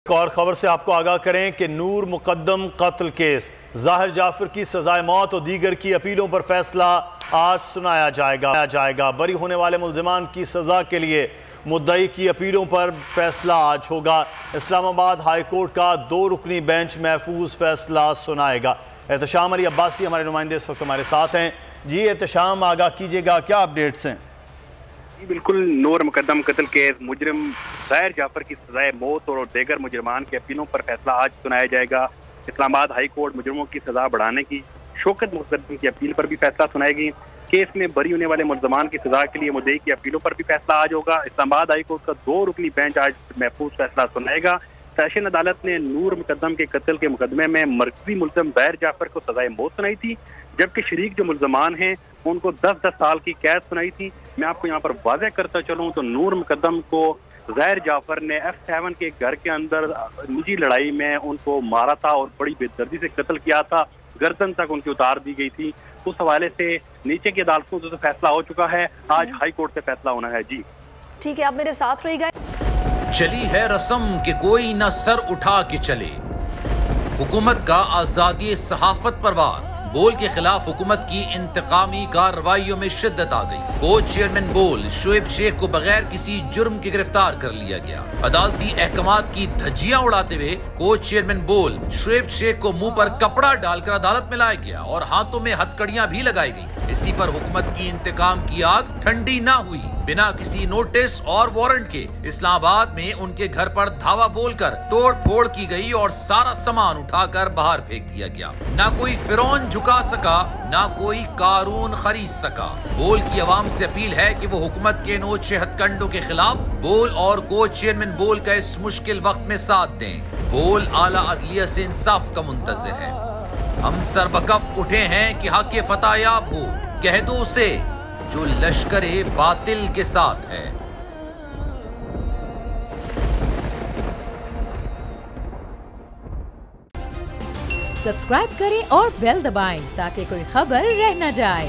एक और खबर से आपको आगाह करें कि नूर मुकद्दम कत्ल केस, जाहिर जाफर की सजाए मौत और दीगर की अपीलों पर फैसला आज सुनाया जाएगा। बरी होने वाले मुल्जिमान की सजा के लिए मुद्दई की अपीलों पर फैसला आज होगा। इस्लामाबाद हाई कोर्ट का 2 रुकनी बेंच महफूज फैसला सुनाएगा। एहतशाम अली अब्बासी हमारे नुमाइंदे इस वक्त हमारे साथ हैं। जी एहतशाम, आगाह कीजिएगा, क्या अपडेट्स हैं? बिल्कुल, नूर मुकद्दम कत्ल केस मुजरिम जाहिर जाफर की सजाए मौत और दीगर मुजरमान की अपीलों पर फैसला आज सुनाया जाएगा। इस्लामाबाद हाई कोर्ट मुजरिमों की सजा बढ़ाने की शौकत मुकद्दम की अपील पर भी फैसला सुनाएगी। केस में बरी होने वाले मुल्ज़मान की सजा के लिए मुद्दई की अपीलों पर भी फैसला आज होगा। इस्लामाबाद हाई कोर्ट का 2 रुकनी बेंच आज महफूज फैसला सुनाएगा। सेशन अदालत ने नूर मुकद्दम के कत्ल के मुकदमे में मरकजी मुल्ज़म जाहिर जाफर को सजाए मौत सुनाई थी, जबकि शरीक जो मुल्ज़मान हैं उनको 10-10 साल की कैद सुनाई थी। मैं आपको यहाँ पर वाज़ह करता चलूँ तो नूर मुकद्दम को जाहिर जाफर ने F7 के घर के अंदर निजी लड़ाई में उनको मारा था और बड़ी बेदर्दी से कत्ल किया था, गर्दन तक उनकी उतार दी गई थी। उस हवाले से नीचे की अदालतों से तो फैसला हो चुका है, आज हाई कोर्ट से फैसला होना है। जी ठीक है, आप मेरे साथ रहिएगा। चली है रस्म कि कोई न सर उठा के चले, हुकूमत का आजादी सहाफत पर वार, बोल के खिलाफ हुकूमत की इंतकामी कार्रवाइयों में शिद्दत आ गई। कोच चेयरमैन बोल शुएब शेख को बगैर किसी जुर्म के गिरफ्तार कर लिया गया। अदालती अहकामात की धज्जियां उड़ाते हुए कोच चेयरमैन बोल शुएब शेख को मुंह पर कपड़ा डालकर अदालत में लाया गया और हाथों में हथकड़ियां भी लगाई गई। इसी पर हुकूमत की इंतकाम की आग ठंडी न हुई। बिना किसी नोटिस और वारंट के इस्लामाबाद में उनके घर पर धावा बोलकर तोड़ फोड़ की गई और सारा सामान उठाकर बाहर फेंक दिया गया। ना कोई फिरौन झुका सका, ना कोई कारून खरीद सका। बोल की आवाम से अपील है कि वो हुकूमत के नोचे हथकंडों के खिलाफ बोल और कोच चेयरमैन बोल का इस मुश्किल वक्त में साथ दें। बोल आला अदलिया से इंसाफ का मुंतज़िर है। हम सरबकफ उठे हैं कि हक फतह याब हो, कह दो उसे जो लश्करे बातिल के साथ है। सब्सक्राइब करें और बेल दबाएं ताकि कोई खबर रह न जाए।